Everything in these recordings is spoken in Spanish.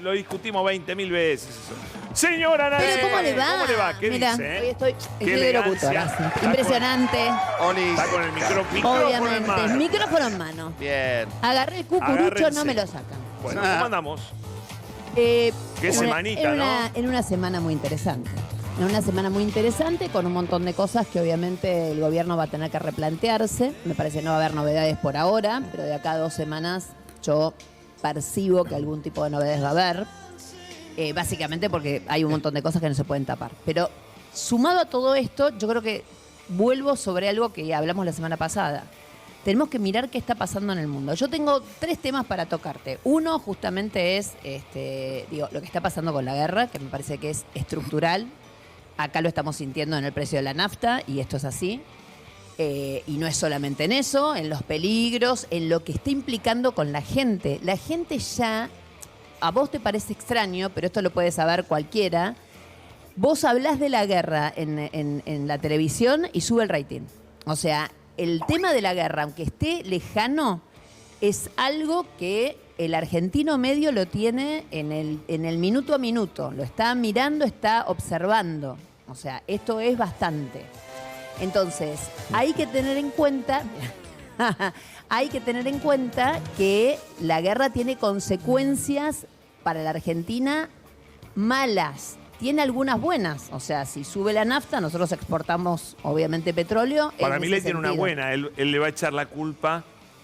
lo discutimos 20.000 veces. Señora Nancy. Pero ¿cómo le va? ¿Cómo le va? ¿Qué Mirá, dice? hoy estoy Qué de elegancia. locutora. Sí. Impresionante. Está con el micrófono en Obviamente. mano. Micrófono en mano. Bien. Agarré el cucurucho, Agárrense. no me lo sacan. Bueno, ¿cómo andamos? Qué semanita, ¿no? En una semana muy interesante. En una semana muy interesante con un montón de cosas que obviamente el gobierno va a tener que replantearse. Me parece que no va a haber novedades por ahora, pero de acá a 2 semanas yo percibo que algún tipo de novedades va a haber. Básicamente porque hay un montón de cosas que no se pueden tapar. Pero sumado a todo esto, yo creo que vuelvo sobre algo que hablamos la semana pasada. Tenemos que mirar qué está pasando en el mundo. Yo tengo 3 temas para tocarte. Uno justamente es lo que está pasando con la guerra, que me parece que es estructural. Acá lo estamos sintiendo en el precio de la nafta, y esto es así. Y no es solamente en eso, en los peligros, en lo que está implicando con la gente. La gente ya, a vos te parece extraño, pero esto lo puede saber cualquiera. Vos hablás de la guerra en la televisión y sube el rating. O sea, el tema de la guerra, aunque esté lejano, es algo que el argentino medio lo tiene en el minuto a minuto. Lo está mirando, está observando. O sea, esto es bastante. Entonces, hay que tener en cuenta que la guerra tiene consecuencias para la Argentina malas. Tiene algunas buenas. O sea, si sube la nafta, nosotros exportamos, obviamente, petróleo. Para mí le tiene una buena. Él le va a echar la culpa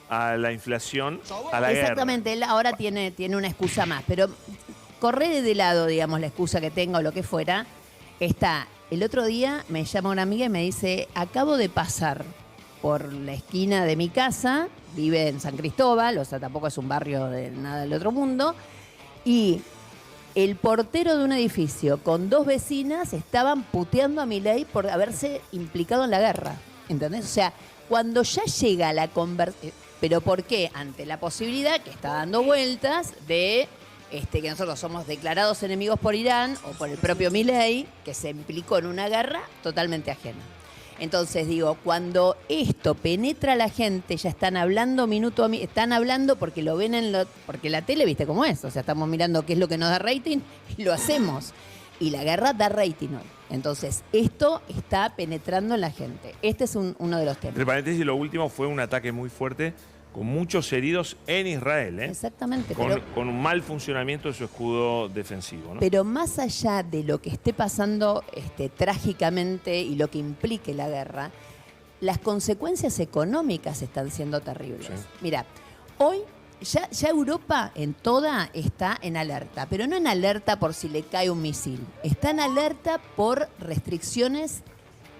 a la inflación, a la guerra. Exactamente, él ahora tiene una excusa más. Pero corre de lado, digamos, la excusa que tenga o lo que fuera. El otro día me llama una amiga y me dice, acabo de pasar por la esquina de mi casa, vive en San Cristóbal, o sea, tampoco es un barrio de nada del otro mundo, y el portero de un edificio con 2 vecinas estaban puteando a Milei por haberse implicado en la guerra, ¿entendés? O sea, cuando ya llega la conversación, ¿pero por qué? Ante la posibilidad que está dando vueltas de que nosotros somos declarados enemigos por Irán o por el propio Milei, que se implicó en una guerra totalmente ajena. Entonces digo, cuando esto penetra a la gente, ya están hablando están hablando porque lo ven porque la tele, viste cómo es, o sea, estamos mirando qué es lo que nos da rating y lo hacemos. Y la guerra da rating hoy. Entonces, esto está penetrando en la gente. Este es uno de los temas. Entre paréntesis, lo último fue un ataque muy fuerte con muchos heridos en Israel. Exactamente. Con un mal funcionamiento de su escudo defensivo, ¿no? Pero más allá de lo que esté pasando trágicamente y lo que implique la guerra, las consecuencias económicas están siendo terribles. Sí. Mira, hoy ya Europa en toda está en alerta, pero no en alerta por si le cae un misil. Está en alerta por restricciones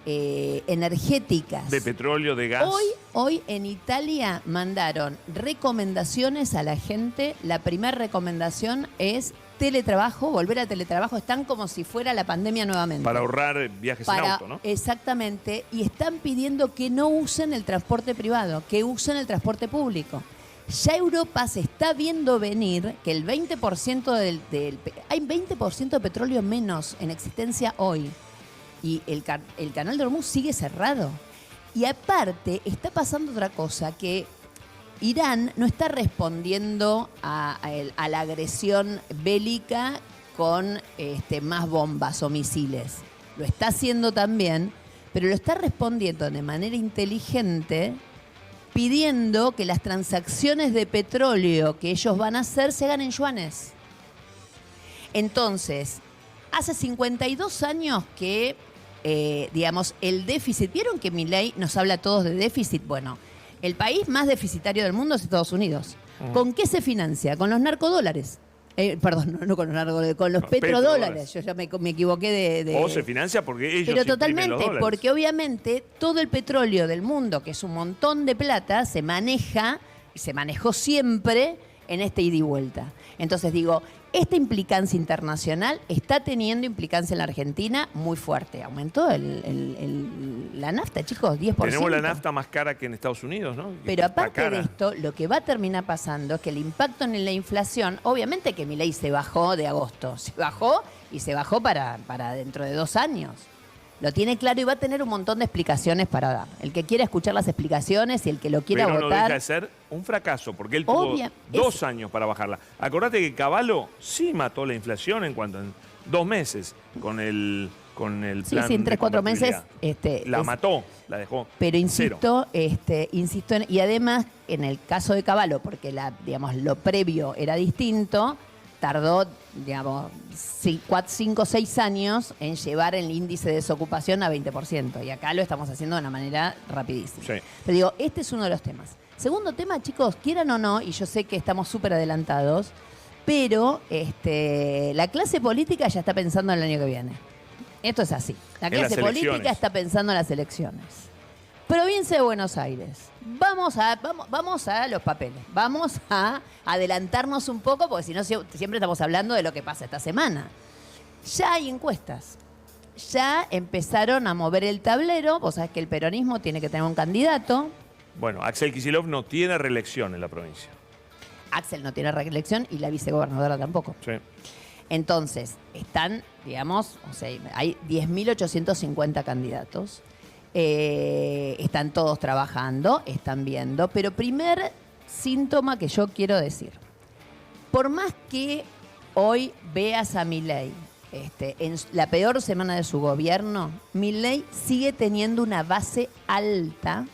energéticas. De petróleo, de gas. Hoy en Italia mandaron recomendaciones a la gente. La primera recomendación es teletrabajo, volver al teletrabajo. Están como si fuera la pandemia nuevamente. Para ahorrar viajes en auto, ¿no? Exactamente. Y están pidiendo que no usen el transporte privado, que usen el transporte público. Ya Europa se está viendo venir que el 20% hay 20% de petróleo menos en existencia hoy. Y el canal de Hormuz sigue cerrado. Y aparte, está pasando otra cosa, que Irán no está respondiendo a la agresión bélica con más bombas o misiles. Lo está haciendo también, pero lo está respondiendo de manera inteligente, pidiendo que las transacciones de petróleo que ellos van a hacer se hagan en yuanes. Entonces, hace 52 años que el déficit, ¿vieron que Milei nos habla a todos de déficit? Bueno, el país más deficitario del mundo es Estados Unidos. ¿Con qué se financia? Con los narcodólares. Perdón, no con los narcodólares, con los petrodólares. Yo ya me equivoqué de... O se financia porque ellos Pero imprimen totalmente, los dólares. porque obviamente todo el petróleo del mundo, que es un montón de plata, se maneja y se manejó siempre en ida y vuelta. Entonces digo, esta implicancia internacional está teniendo implicancia en la Argentina muy fuerte. Aumentó la nafta, chicos, 10%. Tenemos la nafta más cara que en Estados Unidos, ¿no? Pero Está aparte cara. de esto, lo que va a terminar pasando es que el impacto en la inflación, obviamente que Milei se bajó de agosto, se bajó y se bajó para dentro de 2 años. Lo tiene claro y va a tener un montón de explicaciones para dar. El que quiera escuchar las explicaciones y el que lo quiera Pero votar. no deja de ser un fracaso, porque él tuvo 2 años para bajarla. Acordate que Cavallo sí mató la inflación en 2 meses con el plan. Sí, en 3-4 meses. La mató, la dejó. Pero cero. insisto y además, en el caso de Cavallo, porque lo previo era distinto, tardó, 5 o 6 años en llevar el índice de desocupación a 20%. Y acá lo estamos haciendo de una manera rapidísima. Sí. Pero digo, este es uno de los temas. Segundo tema, chicos, quieran o no, y yo sé que estamos súper adelantados, pero la clase política ya está pensando en el año que viene. Esto es así. La clase política está pensando en las elecciones. Provincia de Buenos Aires. Vamos a los papeles. Vamos a adelantarnos un poco, porque si no siempre estamos hablando de lo que pasa esta semana. Ya hay encuestas. Ya empezaron a mover el tablero. Vos sabés que el peronismo tiene que tener un candidato. Bueno, Axel Kicillof no tiene reelección en la provincia. Axel no tiene reelección y la vicegobernadora tampoco. Sí. Entonces, están, hay 10.850 candidatos. Están todos trabajando, están viendo. Pero primer síntoma que yo quiero decir. Por más que hoy veas a Milei en la peor semana de su gobierno, Milei sigue teniendo una base alta,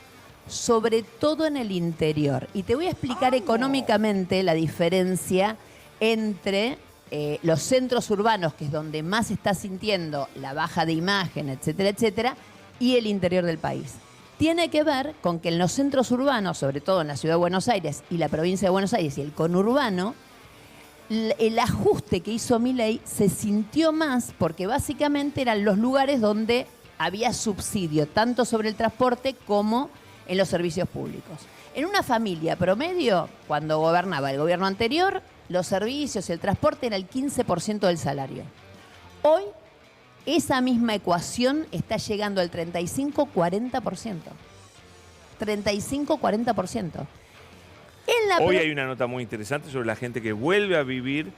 sobre todo en el interior. Y te voy a explicar económicamente la diferencia entre los centros urbanos, que es donde más se está sintiendo la baja de imagen, etcétera, etcétera, y el interior del país. Tiene que ver con que en los centros urbanos, sobre todo en la ciudad de Buenos Aires y la provincia de Buenos Aires y el conurbano, el ajuste que hizo Milei se sintió más porque básicamente eran los lugares donde había subsidio, tanto sobre el transporte como en los servicios públicos. En una familia promedio, cuando gobernaba el gobierno anterior, los servicios y el transporte era el 15% del salario. Hoy, esa misma ecuación está llegando al 35-40%. 35-40%. Hoy hay una nota muy interesante sobre la gente que vuelve a vivir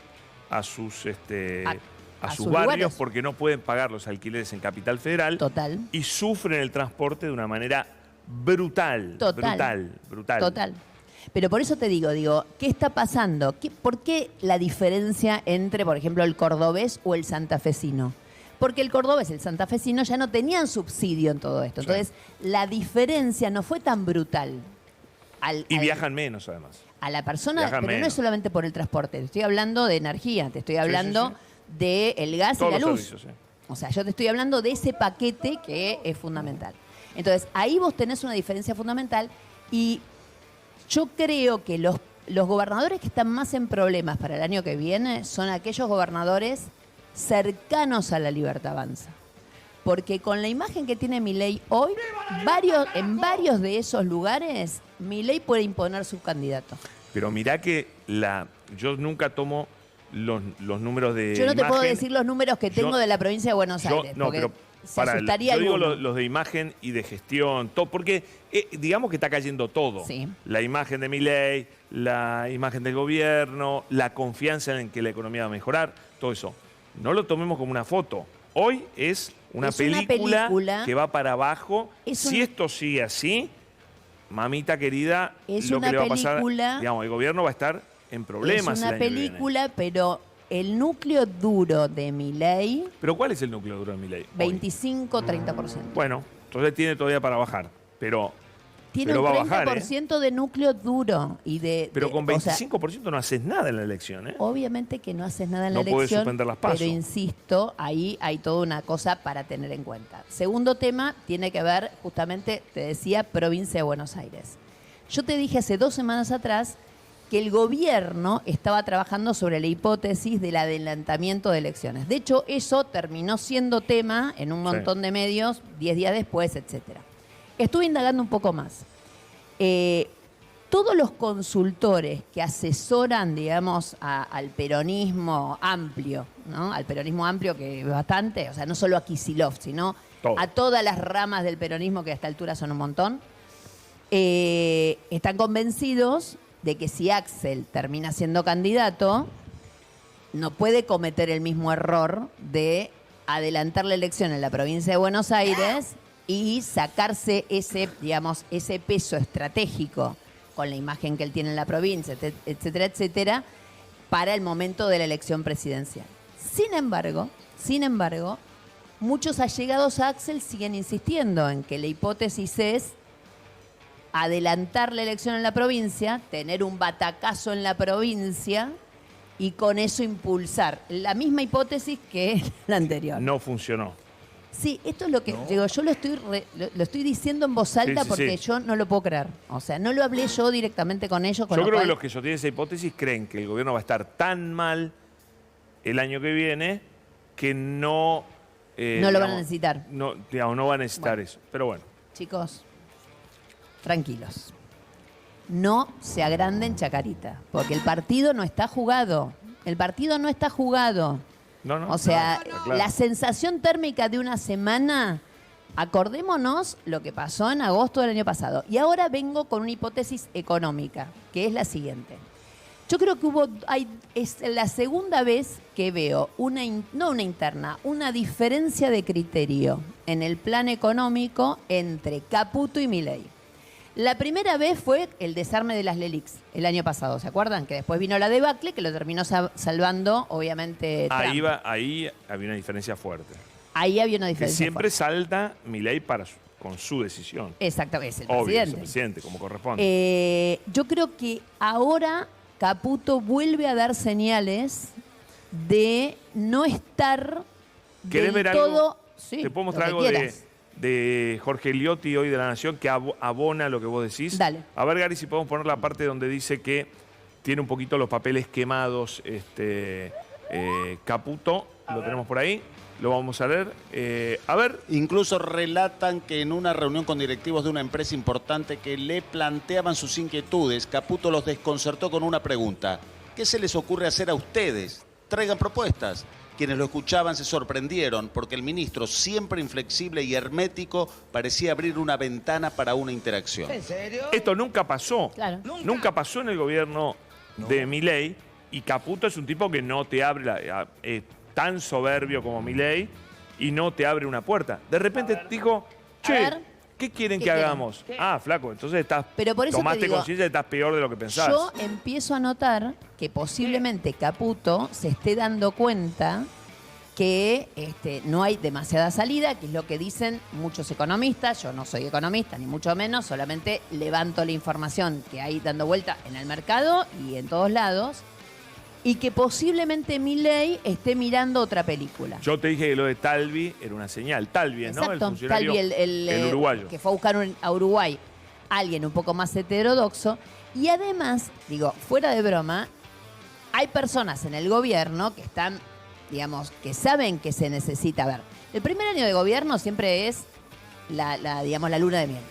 a sus sus barrios lugares, porque no pueden pagar los alquileres en Capital Federal. Total. Y sufren el transporte de una manera brutal. Total. Pero por eso te digo, ¿qué está pasando? ¿Por qué la diferencia entre, por ejemplo, el cordobés o el santafesino? Porque el cordobés y el santafesino ya no tenían subsidio en todo esto. Entonces, la diferencia no fue tan brutal. Viajan menos, además. A la persona, Viajan pero menos. no es solamente por el transporte. Te estoy hablando de energía, te estoy hablando del gas Todos y la luz. servicios, O sea, yo te estoy hablando de ese paquete que es fundamental. Entonces, ahí vos tenés una diferencia fundamental y yo creo que los gobernadores que están más en problemas para el año que viene son aquellos gobernadores cercanos a la Libertad Avanza. Porque con la imagen que tiene Milei hoy, en varios de esos lugares, Milei puede imponer su candidato. Pero mirá que yo nunca tomo los números de Yo no te imagen. puedo decir los números que tengo de la provincia de Buenos Aires. No, pero se asustaría yo digo alguno. los de imagen y de gestión, todo, porque digamos que está cayendo todo. Sí. La imagen de Milei, la imagen del gobierno, la confianza en que la economía va a mejorar, todo eso. No lo tomemos como una foto. Hoy es una película que va para abajo. Si esto sigue así, mamita querida, lo que le va a pasar, digamos, el gobierno va a estar en problemas. Es una película, pero el núcleo duro de Milei... ¿Pero cuál es el núcleo duro de Milei? 25-30%. Bueno, entonces tiene todavía para bajar, pero tiene un va a bajar, 30% de núcleo duro. Pero con 25% no haces nada en la elección, ¿eh? Obviamente que no haces nada en la elección. No puedes elección, suspender las pasos. pero insisto, ahí hay toda una cosa para tener en cuenta. Segundo tema tiene que ver, justamente, te decía, provincia de Buenos Aires. Yo te dije hace 2 semanas atrás que el gobierno estaba trabajando sobre la hipótesis del adelantamiento de elecciones. De hecho, eso terminó siendo tema en un montón de medios, 10 días después, etcétera. Estuve indagando un poco más. Todos los consultores que asesoran, digamos, al peronismo amplio, ¿no? Al peronismo amplio que es bastante, o sea, no solo a Kicillof, sino a todas las ramas del peronismo que a esta altura son un montón, están convencidos de que si Axel termina siendo candidato, no puede cometer el mismo error de adelantar la elección en la provincia de Buenos Aires y sacarse ese, digamos, ese peso estratégico con la imagen que él tiene en la provincia, etcétera, etcétera, para el momento de la elección presidencial. Sin embargo, muchos allegados a Axel siguen insistiendo en que la hipótesis es adelantar la elección en la provincia, tener un batacazo en la provincia y con eso impulsar la misma hipótesis que la anterior. No funcionó. Sí, esto es lo que digo, yo lo estoy diciendo en voz alta porque yo no lo puedo creer. O sea, no lo hablé yo directamente con ellos. Yo creo que los que sostienen esa hipótesis creen que el gobierno va a estar tan mal el año que viene que no... no lo van a necesitar. No, digamos, no va a necesitar eso. Pero bueno. Chicos, tranquilos. No se agranden Chacarita, porque el partido no está jugado. El partido no está jugado. No, o sea, claro. La sensación térmica de una semana, acordémonos lo que pasó en agosto del año pasado. Y ahora vengo con una hipótesis económica, que es la siguiente. Yo creo que es la segunda vez que veo no una interna, una diferencia de criterio en el plan económico entre Caputo y Milei. La primera vez fue el desarme de las LELIQs el año pasado, ¿se acuerdan? Que después vino la debacle, que lo terminó salvando, obviamente, Trump. Ahí había una diferencia fuerte. Ahí había una diferencia que siempre fuerte. Salta Milei con su decisión. Exactamente, es el Obvio, presidente. es el presidente, como corresponde. Yo creo que ahora Caputo vuelve a dar señales de no estar ¿Querés ver todo... algo? Sí, ¿Te puedo mostrar algo de Jorge Eliotti hoy de La Nación que abona lo que vos decís? Dale. A ver, Gary, si podemos poner la parte donde dice que tiene un poquito los papeles quemados Caputo. Lo tenemos por ahí. Lo vamos a leer. A ver. Incluso relatan que en una reunión con directivos de una empresa importante que le planteaban sus inquietudes, Caputo los desconcertó con una pregunta. ¿Qué se les ocurre hacer a ustedes? Traigan propuestas. Quienes lo escuchaban se sorprendieron porque el ministro, siempre inflexible y hermético, parecía abrir una ventana para una interacción. ¿En serio? Esto nunca pasó. Claro. Nunca pasó en el gobierno de Milei. Y Caputo es un tipo que no te abre tan soberbio como Milei y no te abre una puerta. De repente dijo, che, ¿qué quieren que hagamos? Ah, flaco, entonces tomaste conciencia de que estás peor de lo que pensabas. Yo empiezo a notar que posiblemente Caputo se esté dando cuenta que no hay demasiada salida, que es lo que dicen muchos economistas. Yo no soy economista, ni mucho menos, solamente levanto la información que hay dando vuelta en el mercado y en todos lados. Y que posiblemente Milei esté mirando otra película. Yo te dije que lo de Talvi era una señal. Talvi, ¿no? Exacto. El funcionario, Talvi, el uruguayo. Que fue a buscar a Uruguay alguien un poco más heterodoxo. Y además, digo, fuera de broma, hay personas en el gobierno que están, digamos, que saben que se necesita. A ver, el primer año de gobierno siempre es digamos, la luna de miel.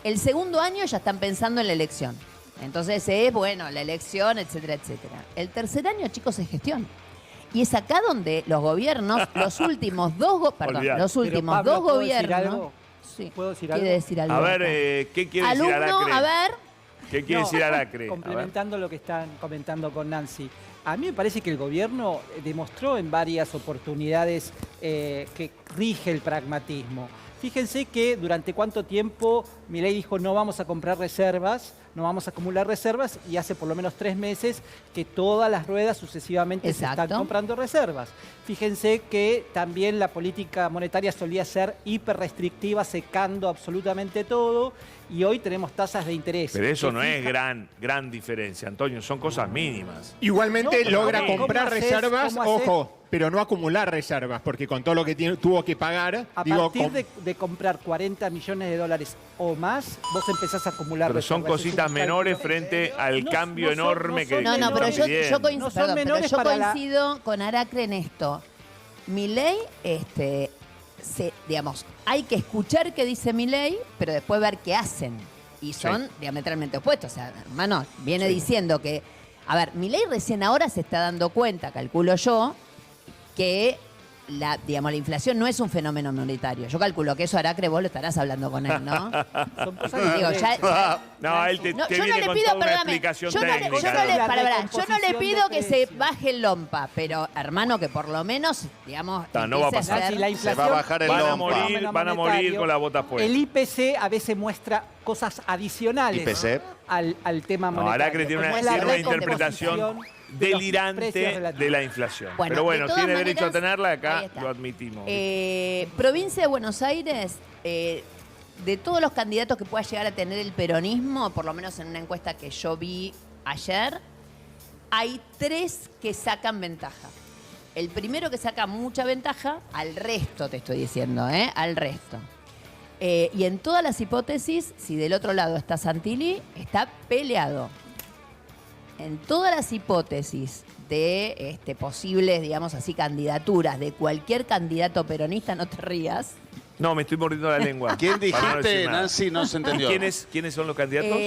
El segundo año ya están pensando en la elección. Entonces es, bueno, la elección, etcétera, etcétera. El tercer año, chicos, es gestión. Y es acá donde los gobiernos, los últimos dos gobiernos... Sí, ¿Puedo decir quiere algo? decir algo. A ver, ¿qué quiere decir Aracre? A ver... ¿Qué quiere decir Aracre? Complementando lo que están comentando con Nancy. A mí me parece que el gobierno demostró en varias oportunidades que rige el pragmatismo. Fíjense que durante cuánto tiempo Milei dijo no vamos a comprar reservas, no vamos a acumular reservas, y hace por lo menos 3 meses que todas las ruedas sucesivamente se están comprando reservas. Fíjense que también la política monetaria solía ser hiper restrictiva, secando absolutamente todo, y hoy tenemos tasas de interés. Pero eso no es gran diferencia, Antonio, son cosas mínimas. Igualmente No, logra comprar reservas, ¿cómo haces? ojo, pero no acumular reservas, porque con todo lo que tuvo que pagar... A partir de comprar 40 millones de dólares o más, vos empezás a acumular Pero reservas. son cositas menores frente al cambio enorme que No, pero yo coincido con Aracre en esto. Milei, digamos, hay que escuchar qué dice Milei, pero después ver qué hacen. Y son diametralmente opuestos. O sea, hermano, viene diciendo que... A ver, Milei recién ahora se está dando cuenta, calculo yo, que digamos, la inflación no es un fenómeno monetario. Yo calculo que eso, Aracre, vos lo estarás hablando con él, ¿no? Son cosas Digo, No, él te yo viene no le con pido, toda una perdóname, explicación yo no le, técnica. yo no le pido que se precios. baje el lompa, pero hermano, que por lo menos, digamos, No va a empiece pasar. ser- Si la Se inflación, va a bajar el Van a lompa. morir, van a morir con la bota puesta. El IPC a veces muestra cosas adicionales IPC. al tema No, monetario. Aracre tiene como una, es la tiene una recomposición interpretación de los precios delirante relativos. de la inflación. Bueno, Pero bueno, de todas tiene derecho a maneras, tenerla, ahí acá está. lo admitimos. Provincia de Buenos Aires, de todos los candidatos que pueda llegar a tener el peronismo, por lo menos en una encuesta que yo vi ayer, hay 3 que sacan ventaja. El primero que saca mucha ventaja, al resto te estoy diciendo, al resto. Y en todas las hipótesis, si del otro lado está Santilli, está peleado. En todas las hipótesis de posibles, digamos así, candidaturas de cualquier candidato peronista, no te rías. No, me estoy mordiendo la lengua. ¿Quién Para no dijiste, decir nada. Nancy? No se entendió. ¿Quiénes son los candidatos?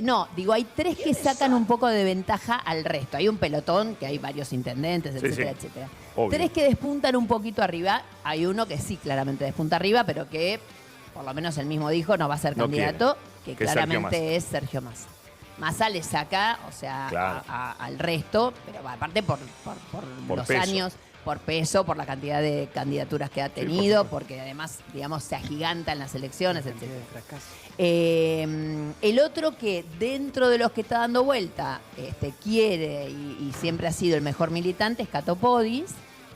No, digo, hay 3 que sacan un poco de ventaja al resto. Hay un pelotón, que hay varios intendentes, Sí, etcétera, sí. etcétera. Obvio. 3 que despuntan un poquito arriba. Hay uno que sí, claramente despunta arriba, pero que, por lo menos él mismo dijo, no va a ser No candidato, que que es Sergio claramente Massa. es Sergio Massa. Massa le saca, o sea, Claro. al resto, pero aparte por Por los peso. años, por peso, por la cantidad de candidaturas que ha por tenido, supuesto. porque además, digamos, se agiganta en las elecciones, etc. Fracaso. El otro que dentro de los que está dando vuelta quiere y siempre ha sido el mejor militante es Cato Podis.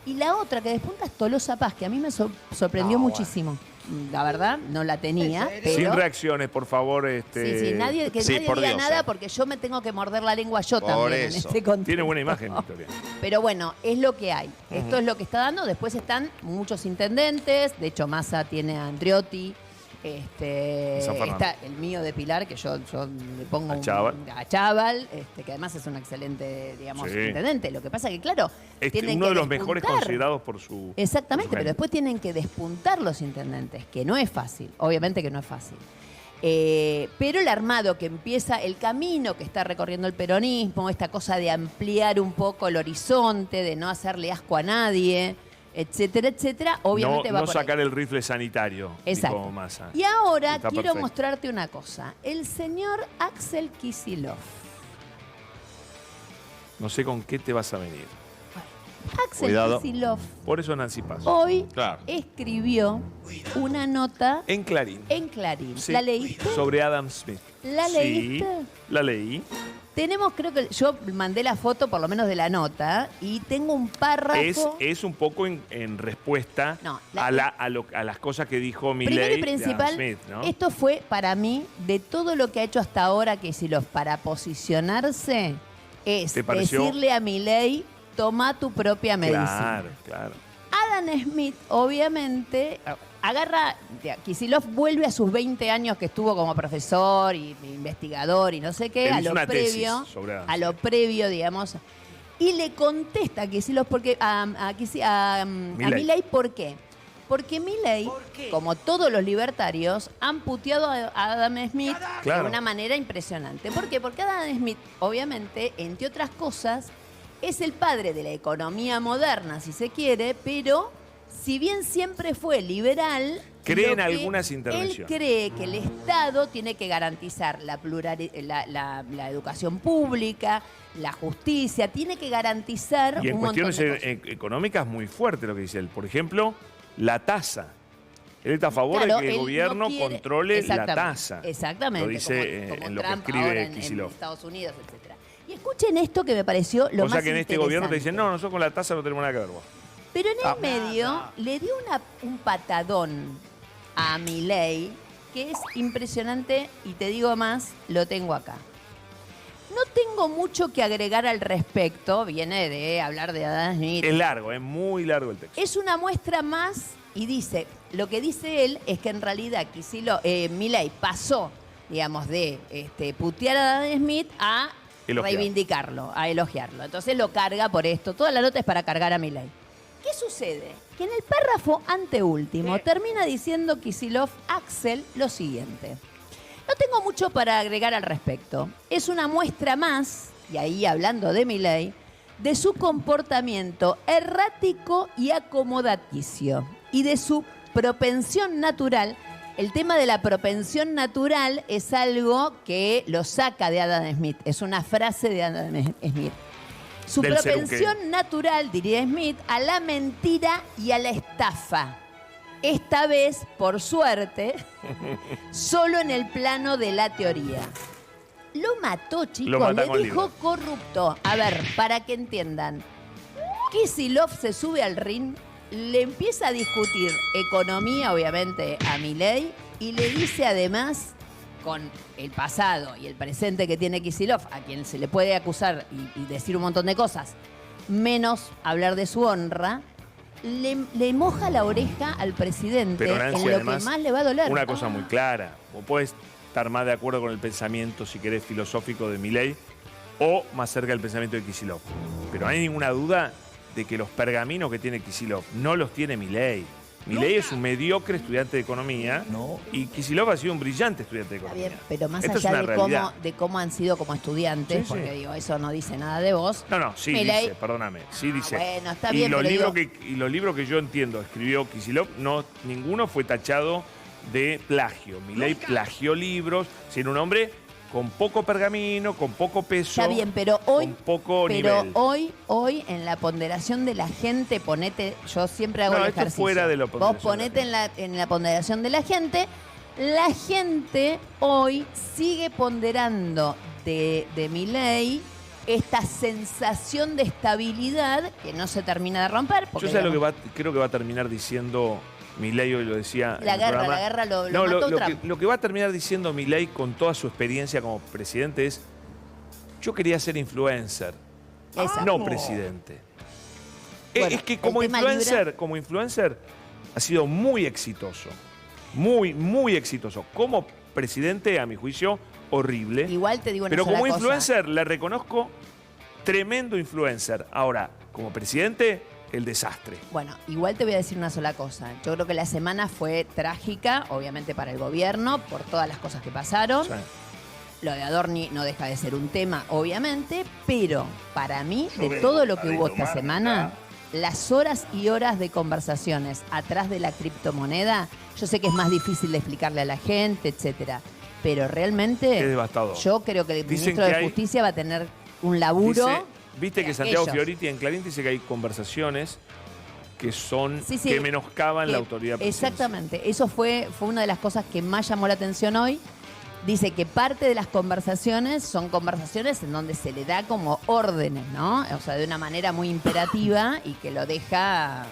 Y la otra que despunta es Tolosa Paz, que a mí me sorprendió muchísimo. La verdad, no la tenía. Pero, Sin reacciones, por favor. Sí, nadie, que Sí, nadie por diga Dios, nada porque yo me tengo que morder la lengua yo Por también en eso. este contexto. Tiene buena imagen, Victoria. Pero bueno, es lo que hay. Esto es lo que está dando. Después están muchos intendentes. De hecho, Massa tiene a Andriotti. San Fernando. Está el mío de Pilar, que yo le pongo A Chaval. a Chaval, que además es un excelente, digamos, Sí. intendente. Lo que pasa que, claro, tienen Uno que de los mejores despuntar. considerados por su. Exactamente, por su pero gente. después tienen que despuntar los intendentes, que no es fácil, obviamente que no es fácil. Pero el armado que empieza, el camino que está recorriendo el peronismo, esta cosa de ampliar un poco el horizonte, de no hacerle asco a nadie, etcétera, etcétera, obviamente va no por sacar ahí. el rifle sanitario. Exacto. Dijo Massa. Y ahora Está quiero perfecto. mostrarte una cosa. El señor Axel Kicillof. No sé con qué te vas a venir. Axel Cuidado. Kicillof Por eso Nancy Paz. hoy Claro. escribió una nota En Clarín. en Clarín. Sí, ¿La leíste? Sobre Adam Smith. ¿La Sí, leíste? la leí. Tenemos, creo que yo mandé la foto por lo menos de la nota y tengo un párrafo. Es un poco en respuesta No, a las cosas que dijo Primero Milei y de Adam principal, Smith, ¿no? esto fue para mí, de todo lo que ha hecho hasta ahora, Kicillof para posicionarse, es ¿Te pareció? decirle a Milei, toma tu propia medicina. Claro, claro. Adam Smith, obviamente, agarra, Kicillof vuelve a sus 20 años que estuvo como profesor y investigador y no sé qué, Él a hizo lo una tesis previo, sobre Adam a lo previo, digamos, y le contesta a Kicillof porque a Milei, ¿por qué? Porque Milei, como todos los libertarios, han puteado a Adam Smith Claro. de una manera impresionante. ¿Por qué? Porque Adam Smith, obviamente, entre otras cosas, es el padre de la economía moderna, si se quiere, pero si bien siempre fue liberal, Cree lo en que algunas él intervenciones. cree que el Estado tiene que garantizar la la educación pública, la justicia, tiene que garantizar Y en un montón cuestiones de cosas. económicas muy fuerte lo que dice él. Por ejemplo, la tasa. Él está a favor Claro, de que él el no gobierno quiere- controle la Exactamente, tasa. Exactamente. Lo dice como en lo que Trump escribe ahora en Kicillof. Estados Unidos, etcétera. Y escuchen esto que me pareció lo Cosa más que en este gobierno te dicen, interesante. no, nosotros con la tasa no tenemos nada que ver. vos". Pero en el medio le dio un patadón a Milei que es impresionante y te digo más, lo tengo acá. No tengo mucho que agregar al respecto, viene de hablar de Adam Smith. Es largo, es muy largo el texto. Es una muestra más y dice, lo que dice él es que en realidad Milei pasó, digamos, de putear a Adam Smith a Elogiar. reivindicarlo, a elogiarlo. Entonces lo carga por esto. Toda la nota es para cargar a Milei. ¿Qué sucede? Que en el párrafo anteúltimo termina diciendo Kicillof Axel lo siguiente. No tengo mucho para agregar al respecto. Es una muestra más, y ahí hablando de Milei, de su comportamiento errático y acomodaticio y de su propensión natural. El tema de la propensión natural es algo que lo saca de Adam Smith, es una frase de Adam Smith. Su Del propensión natural, diría Smith, a la mentira y a la estafa. Esta vez, por suerte, solo en el plano de la teoría. Lo mató, chicos, Lo mata le con dijo libros. corrupto. A ver, para que entiendan. Kicillof se sube al ring, le empieza a discutir economía, obviamente, a Milei, y le dice además, con el pasado y el presente que tiene Kicillof, a quien se le puede acusar y decir un montón de cosas, menos hablar de su honra, le moja la oreja al presidente Pero Nancy, en lo además, que más le va a doler. Una cosa muy clara. Vos podés estar más de acuerdo con el pensamiento, si querés, filosófico de Milei o más cerca del pensamiento de Kicillof. Pero no hay ninguna duda de que los pergaminos que tiene Kicillof no los tiene Milei. Milei es un mediocre estudiante de economía y Kicillof ha sido un brillante estudiante de Está economía. bien, pero más Esto es allá una de realidad. cómo han sido como estudiantes, Sí, sí. porque digo, eso no dice nada de vos. No, sí Milei- dice, perdóname, sí dice. bueno, está y bien, los pero libros digo- y los libros que yo entiendo escribió Kicillof, ninguno fue tachado de plagio. Milei plagió libros, siendo un hombre con poco pergamino, con poco peso, Está bien, pero hoy, con poco nivel. hoy en la ponderación de la gente, ponete, yo siempre hago No, el esto ejercicio. fuera de la Vos ponderación ponete de la en la ponderación de la gente hoy sigue ponderando de Milei esta sensación de estabilidad que no se termina de romper. Porque, Yo sé lo que digamos, creo que va a terminar diciendo Milei, hoy lo decía La en el guerra, programa. la guerra lo No, mató Trump. lo que va a terminar diciendo Milei con toda su experiencia como presidente es: yo quería ser influencer, Exacto. no presidente. Bueno, Es que el como tema influencer ha sido muy exitoso. Muy, muy exitoso. Como presidente, a mi juicio, horrible. Igual te digo una Pero sola como cosa. influencer, le reconozco tremendo influencer. Ahora, como presidente, el desastre. Bueno, igual te voy a decir una sola cosa. Yo creo que la semana fue trágica, obviamente para el gobierno, por todas las cosas que pasaron. Sí. Lo de Adorni no deja de ser un tema, obviamente, pero para mí, de todo lo que hubo esta semana, las horas y horas de conversaciones atrás de la criptomoneda, yo sé que es más difícil de explicarle a la gente, etcétera, pero realmente Es devastador. yo creo que el Dicen ministro que de hay- Justicia va a tener un laburo. Viste de que Santiago aquellos. Fioriti en Clarín dice que hay conversaciones que son Sí, sí, que menoscaban la que- autoridad presidencial. Exactamente, eso fue una de las cosas que más llamó la atención hoy. Dice que parte de las conversaciones son conversaciones en donde se le da como órdenes, ¿no? O sea, de una manera muy imperativa y que lo deja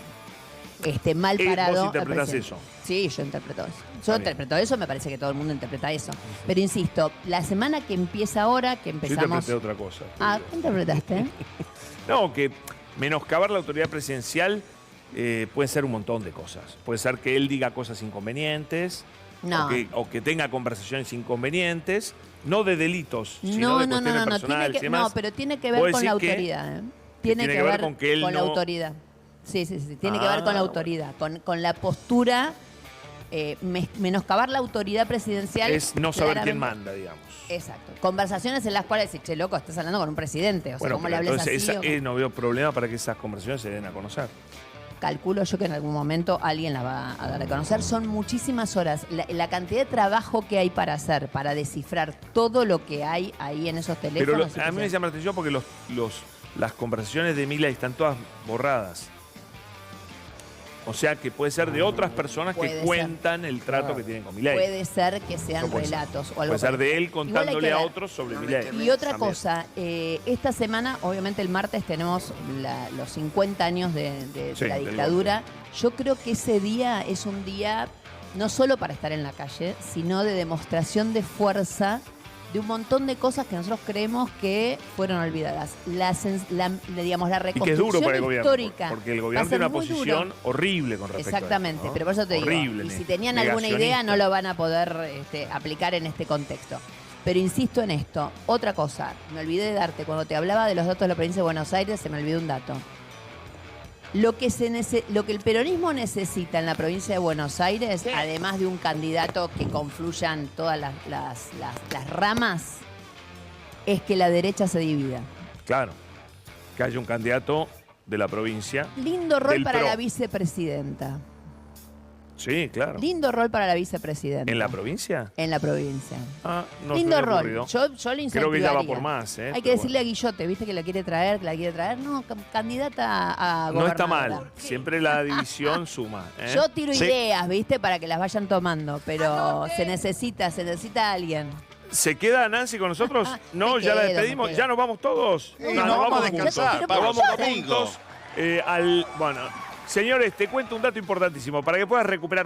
mal parado. ¿Vos al interpretás presidente. eso? Sí, yo interpreto eso. Está Yo bien. interpreto eso, me parece que todo el mundo interpreta eso. Pero insisto, la semana que empieza ahora, que Yo empezamos... interpreté otra cosa. te Ah, digo. ¿qué interpretaste? No, que menoscabar la autoridad presidencial puede ser un montón de cosas. Puede ser que él diga cosas inconvenientes, No. o que tenga conversaciones inconvenientes, no de delitos, sino No, de no, no, cuestiones no, personales tiene y que, demás. no, pero tiene que ver Vos con la decís que- autoridad. tiene que ver con que él la no- autoridad. Sí, tiene que ver con la Ah, autoridad, con la postura, menoscabar la autoridad presidencial. Es no saber quién claramente. manda, digamos. Exacto. Conversaciones en las cuales decís, che, loco, estás hablando con un presidente. O sea, Bueno, ¿cómo le pero hables entonces así? no veo problema para que esas conversaciones se den a conocer. Calculo yo que en algún momento alguien la va a dar a conocer. Son muchísimas horas. La cantidad de trabajo que hay para hacer, para descifrar todo lo que hay ahí en esos Pero teléfonos. a mí me llama la atención porque las conversaciones de Milei están todas borradas. O sea que puede ser de otras personas Puede que ser. cuentan el trato que tienen con Milei. Puede ser que sean No puede ser. relatos o algo Puede ser por- de él Igual hay contándole que a ver. otros sobre Milei. Y otra También. cosa, esta semana, obviamente el martes tenemos los 50 años de Sí, la del dictadura. Yo creo que ese día es un día no solo para estar en la calle, sino de demostración de fuerza de un montón de cosas que nosotros creemos que fueron olvidadas. Digamos, la Y que es reconstrucción duro para el gobierno. histórica. Porque el va a gobierno ser tiene una muy duro. posición horrible con respecto Exactamente, a eso, ¿no? pero por eso te digo, Horrible, y si tenían alguna idea negacionista. no lo van a poder aplicar en este contexto. Pero insisto en esto, otra cosa, me olvidé de darte, cuando te hablaba de los datos de la provincia de Buenos Aires, se me olvidó un dato. Lo que el peronismo necesita en la provincia de Buenos Aires, además de un candidato que confluyan todas las ramas, es que la derecha se divida. Claro. que haya un candidato de la provincia. Lindo rol del para PRO. la vicepresidenta. Sí, claro. Lindo rol para la vicepresidenta. ¿En la provincia? En la provincia. Ah, no Lindo se me había rol. ocurrido. Yo lo incentivaría. Creo que ya va por más, ¿eh? Hay que Pero decirle a Guillote, ¿viste? Que la quiere traer, No, candidata a no está gobernadora. mal. Siempre la división suma. ¿eh? Yo tiro Sí. ideas, ¿viste? Para que las vayan tomando, pero se necesita alguien. ¿Se queda Nancy con nosotros? No, Me ya la quedo, despedimos. me quedo. ¿Ya nos vamos todos? Sí, nos vamos a descansar, Pero Pablo, Nos vamos domingo. juntos. Bueno, señores, te cuento un dato importantísimo. Para que puedas recuperar